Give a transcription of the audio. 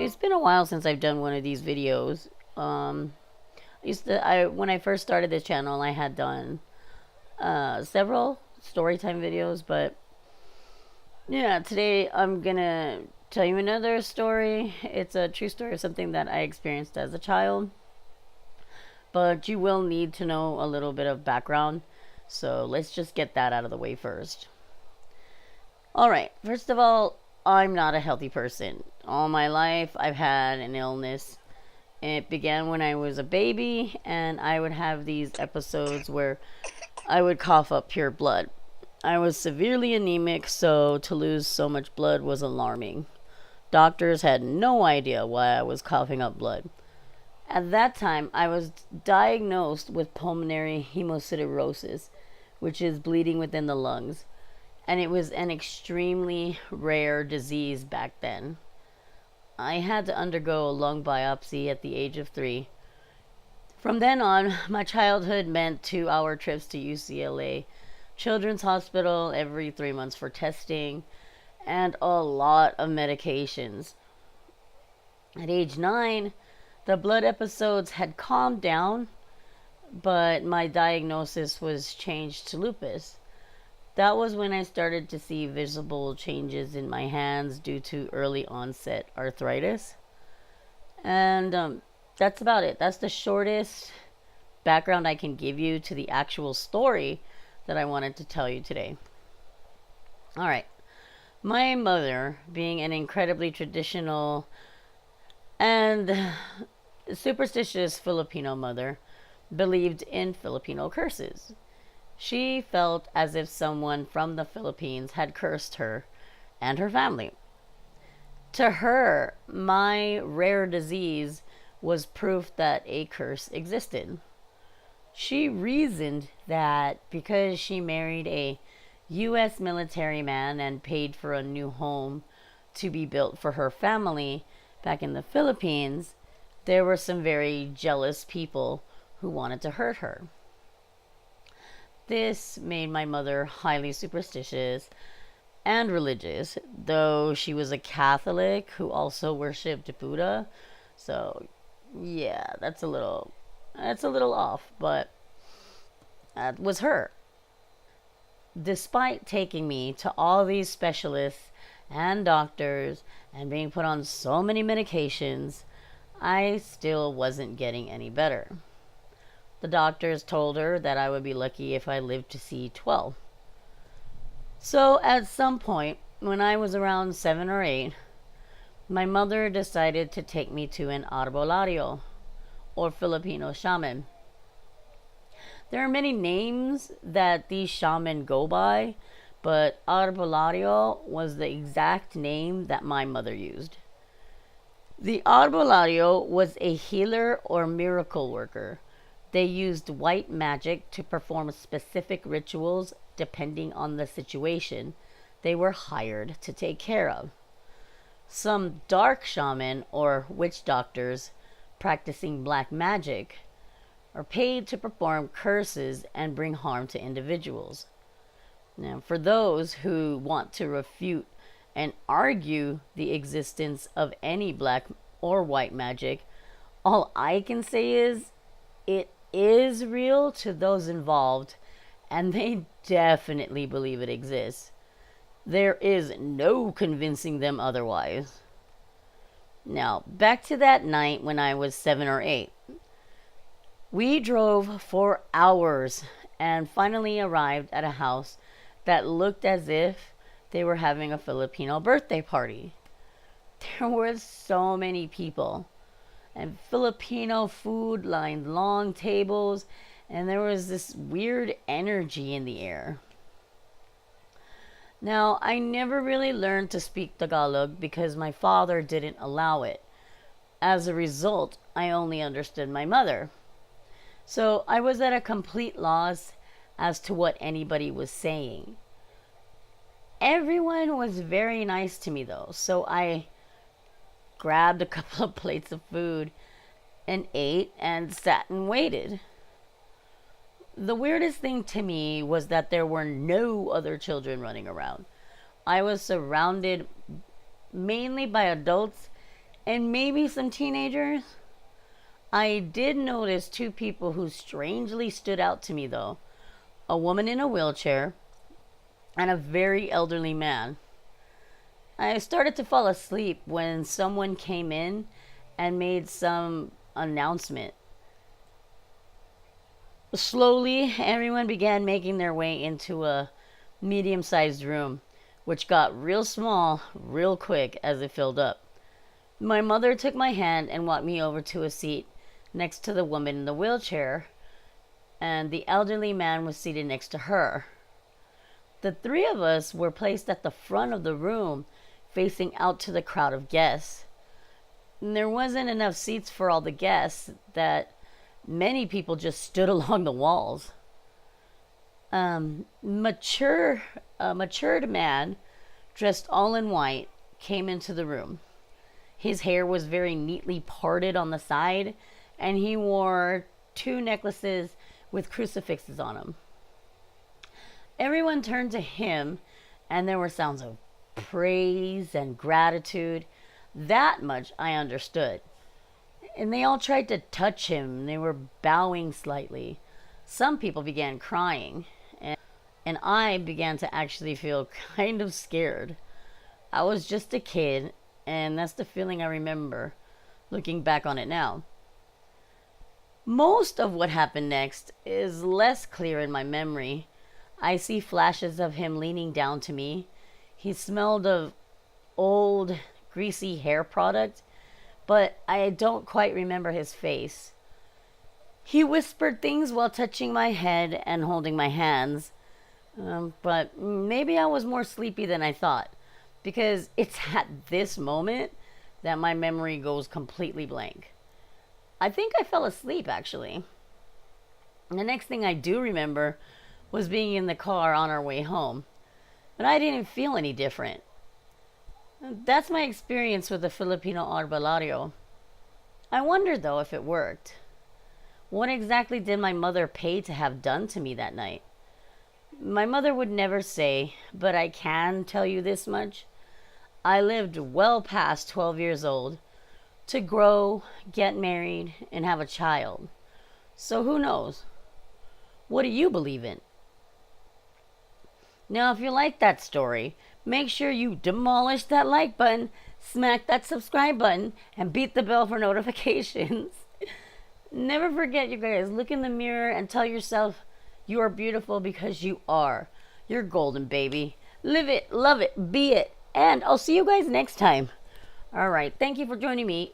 It's been a while since I've done one of these videos. I when I first started this channel, I had done several storytime videos, but yeah, today I'm gonna tell you another story. It's a true story of something that I experienced as a child, but you will need to know a little bit of background. So let's just get that out of the way first. Alright, first of all, I'm not a healthy person. All my life, I've had an illness. It began when I was a baby, and I would have these episodes where I would cough up pure blood. I was severely anemic, so to lose so much blood was alarming. Doctors had no idea why I was coughing up blood. At that time, I was diagnosed with pulmonary hemosiderosis, which is bleeding within the lungs, and it was an extremely rare disease back then. I had to undergo a lung biopsy at the age of 3. From then on, my childhood meant 2-hour trips to UCLA Children's Hospital every 3 months for testing and a lot of medications. At age 9, the blood episodes had calmed down, but my diagnosis was changed to lupus. That was when I started to see visible changes in my hands due to early onset arthritis. And that's about it. That's the shortest background I can give you to the actual story that I wanted to tell you today. Alright. My mother, being an incredibly traditional and superstitious Filipino mother, believed in Filipino curses. She felt as if someone from the Philippines had cursed her and her family. To her, my rare disease was proof that a curse existed. She reasoned that because she married a U.S. military man and paid for a new home to be built for her family back in the Philippines, there were some very jealous people who wanted to hurt her. This made my mother highly superstitious and religious, though she was a Catholic who also worshipped Buddha. So, yeah, that's a little off, but that was her. Despite taking me to all these specialists and doctors and being put on so many medications, I still wasn't getting any better. The doctors told her that I would be lucky if I lived to see 12. So at some point, when I was around 7 or 8, my mother decided to take me to an Arbolario, or Filipino shaman. There are many names that these shaman go by, but Arbolario was the exact name that my mother used. The Arbolario was a healer or miracle worker. They used white magic to perform specific rituals depending on the situation they were hired to take care of. Some dark shaman or witch doctors practicing black magic are paid to perform curses and bring harm to individuals. Now, for those who want to refute and argue the existence of any black or white magic, all I can say is it is real to those involved, and they definitely believe it exists. There is no convincing them otherwise. Now, back to that night when I was 7 or 8. We drove for hours and finally arrived at a house that looked as if they were having a Filipino birthday party. There were so many people, and Filipino food lined long tables, and there was this weird energy in the air. Now, I never really learned to speak Tagalog because my father didn't allow it. As a result, I only understood my mother. So I was at a complete loss as to what anybody was saying. Everyone was very nice to me though, so I grabbed a couple of plates of food and ate and sat and waited. The weirdest thing to me was that there were no other children running around. I was surrounded mainly by adults and maybe some teenagers. I did notice two people who strangely stood out to me, though: a woman in a wheelchair and a very elderly man. I started to fall asleep when someone came in and made some announcement. Slowly, everyone began making their way into a medium sized room, which got real small real quick as it filled up. My mother took my hand and walked me over to a seat next to the woman in the wheelchair, and the elderly man was seated next to her. The three of us were placed at the front of the room, facing out to the crowd of guests. And there wasn't enough seats for all the guests, that many people just stood along the walls. A matured man, dressed all in white, came into the room. His hair was very neatly parted on the side, and he wore two necklaces with crucifixes on them. Everyone turned to him, and there were sounds of praise and gratitude. That much I understood. And they all tried to touch him. They were bowing slightly. Some people began crying, and I began to actually feel kind of scared. I was just a kid, and that's the feeling I remember looking back on it now. Most of what happened next is less clear in my memory. I see flashes of him leaning down to me. He smelled of old, greasy hair product, but I don't quite remember his face. He whispered things while touching my head and holding my hands, but maybe I was more sleepy than I thought, because it's at this moment that my memory goes completely blank. I think I fell asleep, actually. The next thing I do remember was being in the car on our way home, but I didn't feel any different. That's my experience with the Filipino Arbolario. I wonder, though, if it worked. What exactly did my mother pay to have done to me that night? My mother would never say, but I can tell you this much. I lived well past 12 years old to grow, get married, and have a child. So who knows? What do you believe in? Now, if you like that story, make sure you demolish that like button, smack that subscribe button, and beat the bell for notifications. Never forget, you guys, look in the mirror and tell yourself you are beautiful, because you are. You're golden, baby. Live it, love it, be it. And I'll see you guys next time. All right. Thank you for joining me.